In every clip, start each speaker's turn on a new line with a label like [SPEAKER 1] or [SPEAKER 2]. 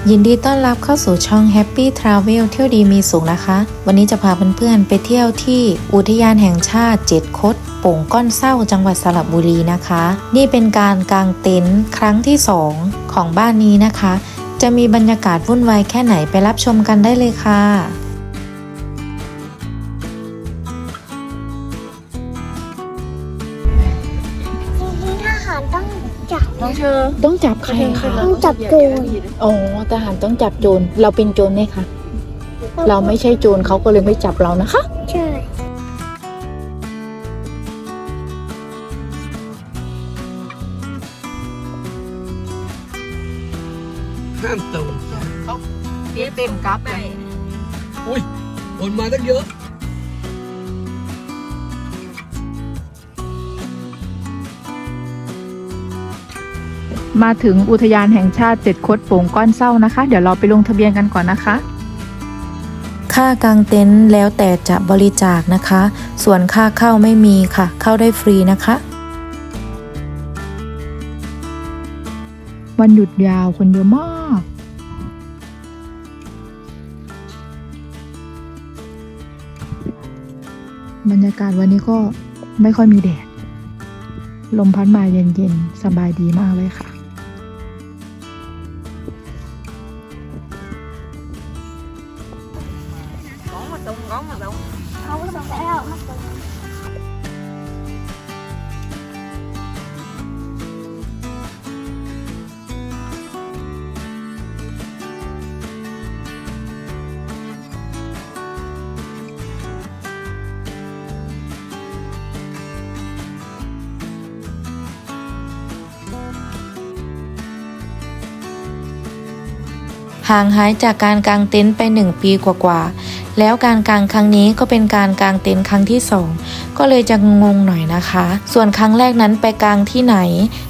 [SPEAKER 1] ยินดีต้อนรับเข้าสู่ช่อง Happy Travel เที่ยวดีมีสุขนะคะวันนี้จะพาเพื่อนๆไปเที่ยวที่อุทยานแห่งชาติเจ็ดคดโป่งก้อนเศร้าจังหวัดสระบุรีนะคะนี่เป็นการกางเต็นท์ครั้งที่2ของบ้านนี้นะคะจะมีบรรยากาศวุ่นวายแค่ไหนไปรับชมกันได้เลยค่ะ
[SPEAKER 2] ต้องจับใครคะ
[SPEAKER 3] ต้องจับโจร
[SPEAKER 2] อ๋อทหารต้องจับโจรเราเป็นโจรไหมคะเราไม่ใช่โจรเขาก็เลยไม่จับเรานะคะ
[SPEAKER 3] ใช่
[SPEAKER 4] ห้ามตรง
[SPEAKER 2] เขาเต็มกราฟเลย
[SPEAKER 4] อุ้ยคนมาตั้งเยอะ
[SPEAKER 2] มาถึงอุทยานแห่งชาติเจ็ดคดโป่งก้อนเศร้านะคะเดี๋ยวเราไปลงทะเบียนกันก่อนนะคะ
[SPEAKER 1] ค่ากางเต็นท์แล้วแต่จะบริจาคนะคะส่วนค่าเข้าไม่มีค่ะเข้าได้ฟรีนะคะ
[SPEAKER 2] วันหยุดยาวคนเยอะมากบรรยากาศวันนี้ก็ไม่ค่อยมีแดดลมพัดมาเย็นๆสบายดีมากเลยค่ะ
[SPEAKER 1] ห่างหายจากการกางเต็นท์ไป1 ปีกว่าๆแล้วการกางครั้งนี้ก็เป็นการกางเต็นท์ครั้งที่2ก็เลยจะงงหน่อยนะคะส่วนครั้งแรกนั้นไปกางที่ไหน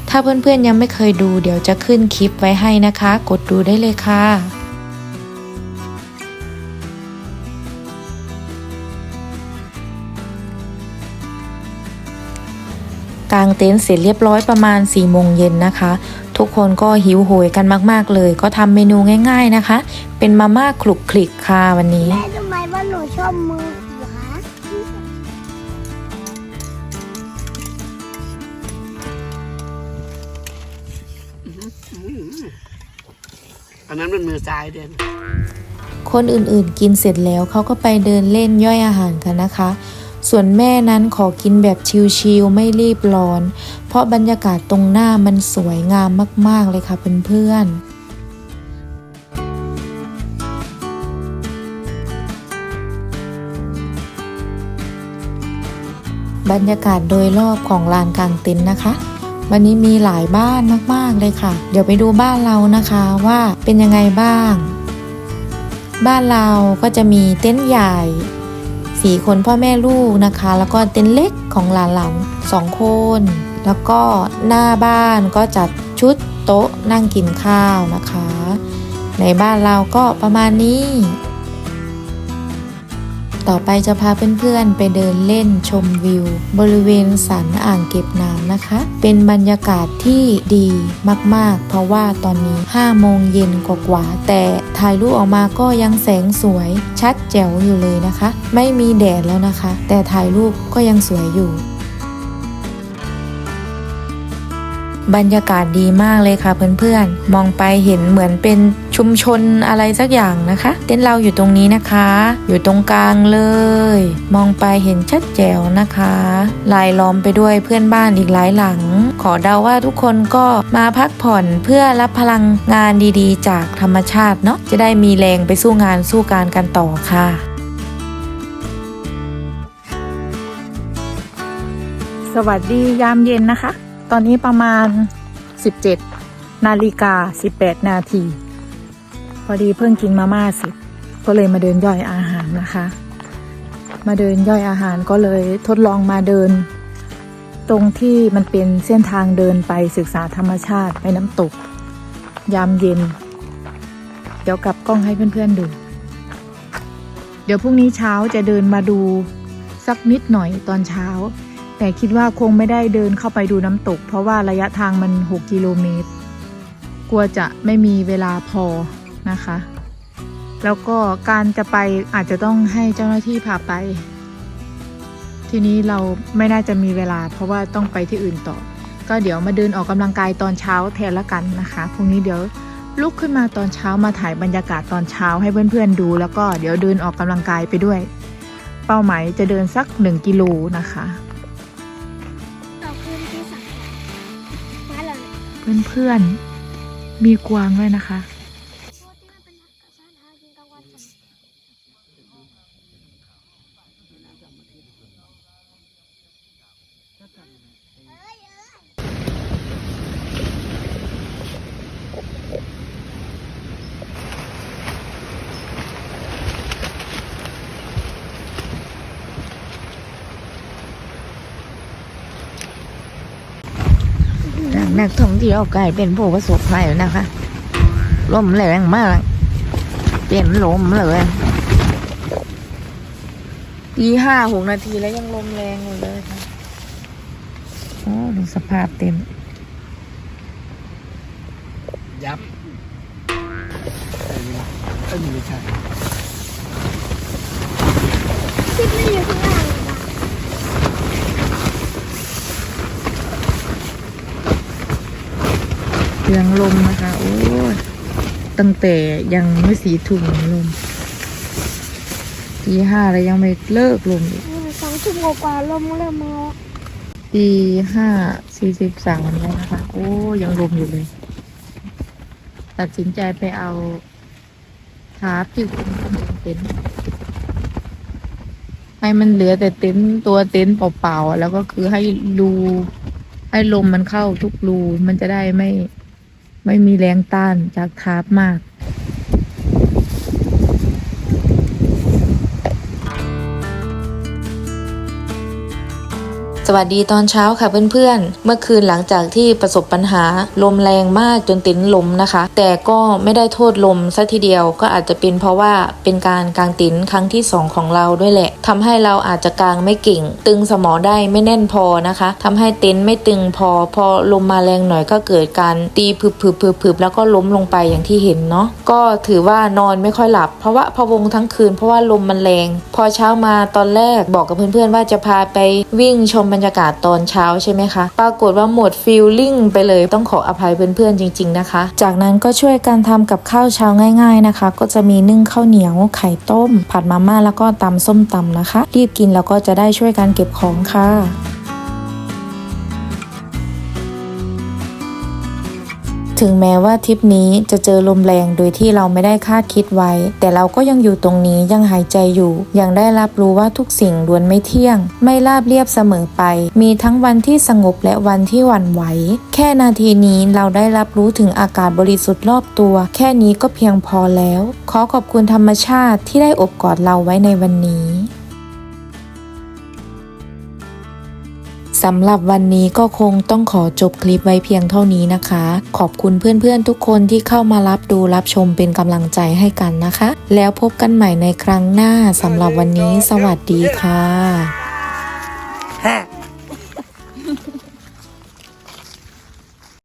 [SPEAKER 1] ถ้าเพื่อนๆยังไม่เคยดูเดี๋ยวจะขึ้นคลิปไว้ให้นะคะกดดูได้เลยค่ะกางเต็นท์เสร็จเรียบร้อยประมาณ4 โมงเย็นนะคะทุกคนก็หิวโหยกันมากๆเลยก็ทำเมนูง่ายๆนะคะเป็นมาม่าคลุกคลิกค่ะวันนี้
[SPEAKER 3] แม่รู้ไหมว่าหนูชอบมือเหรอ
[SPEAKER 4] อันนั้นมันมือซ้ายเด่น
[SPEAKER 1] คนอื่นๆกินเสร็จแล้วเขาก็ไปเดินเล่นย่อยอาหารกันนะคะส่วนแม่นั้นขอกินแบบชิลๆไม่รีบร้อนเพราะบรรยากาศตรงหน้ามันสวยงามมากๆเลยค่ะเพื่อนๆบรรยากาศโดยรอบของลานกางเต็นท์นะคะวันนี้มีหลายบ้านมากๆเลยค่ะเดี๋ยวไปดูบ้านเรานะคะว่าเป็นยังไงบ้างบ้านเราก็จะมีเต็นท์ใหญ่4 คนพ่อแม่ลูกนะคะแล้วก็เต็นท์เล็กของหลานๆ2 คนแล้วก็หน้าบ้านก็จัดชุดโต๊ะนั่งกินข้าวนะคะในบ้านเราก็ประมาณนี้ต่อไปจะพาเพื่อนๆไปเดินเล่นชมวิวบริเวณสันอ่างเก็บน้ำนะคะเป็นบรรยากาศที่ดีมากๆเพราะว่าตอนนี้5 โมงเย็นกว่าๆแต่ถ่ายรูปออกมาก็ยังแสงสวยชัดแจ๋วอยู่เลยนะคะไม่มีแดดแล้วนะคะแต่ถ่ายรูปก็ยังสวยอยู่บรรยากาศดีมากเลยค่ะเพื่อนๆมองไปเห็นเหมือนเป็นชุมชนอะไรสักอย่างนะคะเต็นท์เราอยู่ตรงนี้นะคะอยู่ตรงกลางเลยมองไปเห็นชัดแจ๋วนะคะรายล้อมไปด้วยเพื่อนบ้านอีกหลายหลังขอเดาว่าทุกคนก็มาพักผ่อนเพื่อรับพลังงานดีๆจากธรรมชาติเนาะจะได้มีแรงไปสู้งานสู้การกันต่อค่ะ
[SPEAKER 2] สวัสดียามเย็นนะคะตอนนี้ประมาณ17:18 นาทีพอดีเพิ่งกินมาม่าเสร็จก็เลยมาเดินย่อยอาหารนะคะมาเดินย่อยอาหารก็เลยทดลองมาเดินตรงที่มันเป็นเส้นทางเดินไปศึกษาธรรมชาติไปน้ำตกยามเย็นเดี๋ยวกลับกล้องให้เพื่อนๆดูเดี๋ยวพรุ่งนี้เช้าจะเดินมาดูสักนิดหน่อยตอนเช้า แต่คิดว่าคงไม่ได้เดินเข้าไปดูน้ำตกเพราะว่าระยะทางมัน6 กิโลเมตรกลัวจะไม่มีเวลาพอ นะคะ แล้วก็การจะไปอาจจะต้องให้เจ้าหน้าที่พาไป ทีนี้เราไม่น่าจะมีเวลาเพราะว่าต้องไปที่อื่นต่อ ก็เดี๋ยวมาเดินออกกำลังกายตอนเช้าแทนละกันนะคะพรุ่งนี้เดี๋ยวลุกขึ้นมาตอนเช้ามาถ่ายบรรยากาศตอนเช้าให้เพื่อนๆดู แล้วก็เดี๋ยวเดินออกกำลังกายไปด้วย เป้าหมายจะเดินสัก1 กิโลนะคะ
[SPEAKER 3] เราขึ้นที่สั่งมาแล้ว
[SPEAKER 2] เพื่อนๆมีกวางด้วยนะคะ
[SPEAKER 1] นักท่องเที่ยวกลายเป็นผู้ประสบภัยนะคะลมแรงมากเปลี่ยนลมเลยตี5-6 นาทีแล้วยังลมแรงอยู่เลยค่ะโอ้ดูสภาพเต็ม
[SPEAKER 4] ยับเอ้ยไม่ใช่
[SPEAKER 3] คิดไม่อยู่ข้างล่างเลยนะ
[SPEAKER 2] เสียงลมนะคะโอ้ยตั้งแต่ยังไม่4 ทุ่มลมตี 5แล้วยังไม่เลิกลมอีก
[SPEAKER 3] 2 ชั่วโมงกว่าลมเริ่มมาแล้ว
[SPEAKER 2] ตี 5:43แล้วนะคะโอ้ยังลมอยู่เลย ตัดสินใจไปเอาทาร์ปที่คุณกำลังเต็นท์ให้มันเหลือแต่เต็นท์ตัวเต็นท์เปล่าๆแล้วก็คือให้ลมมันเข้าทุกรูมันจะได้ไม่มีแรงต้านจากทาร์ปมาก
[SPEAKER 1] สวัสดีตอนเช้าค่ะเพื่อนๆเมื่อคืนหลังจากที่ประสบปัญหาลมแรงมากจนเต็นท์ล้มนะคะ แต่ก็ไม่ได้โทษลมซะทีเดียวก็อาจจะเป็นเพราะว่าเป็นการกางเต็นท์ครั้งที่2ของเราด้วยแหละทำให้เราอาจจะกางไม่เก่งตึงสมอได้ไม่แน่นพอนะคะทำให้เต็นท์ไม่ตึงพอลมมาแรงหน่อยก็เกิดการตีผึบแล้วก็ล้มลงไปอย่างที่เห็นเนาะก็ถือว่านอนไม่ค่อยหลับเพราะว่าพะวงทั้งคืนเพราะว่าลมมันแรงพอเช้ามาตอนแรกบอกกับเพื่อนๆว่าจะพาไปวิ่งชมบรรยากาศตอนเช้าใช่ไหมคะปรากฏว่าหมดฟีลลิ่งไปเลยต้องขออภัยเพื่อนๆจริงๆนะคะจากนั้นก็ช่วยกันทำกับข้าวเช้าง่ายๆนะคะก็จะมีนึ่งข้าวเหนียวไข่ต้มผัดมาม่าแล้วก็ตำส้มตำนะคะรีบกินแล้วก็จะได้ช่วยกันเก็บของค่ะถึงแม้ว่าทริปนี้จะเจอลมแรงโดยที่เราไม่ได้คาดคิดไว้แต่เราก็ยังอยู่ตรงนี้ยังหายใจอยู่ยังได้รับรู้ว่าทุกสิ่งล้วนไม่เที่ยงไม่ราบเรียบเสมอไปมีทั้งวันที่สงบและวันที่หวั่นไหวแค่นาทีนี้เราได้รับรู้ถึงอากาศบริสุทธิ์รอบตัวแค่นี้ก็เพียงพอแล้วขอขอบคุณธรรมชาติที่ได้อบกอดเราไว้ในวันนี้สำหรับวันนี้ก็คงต้องขอจบคลิปไว้เพียงเท่านี้นะคะขอบคุณเพื่อนๆทุกคนที่เข้ามารับดูรับชมเป็นกำลังใจให้กันนะคะแล้วพบกันใหม่ในครั้งหน้าสำหรับวันนี้สวัสดีค่ะ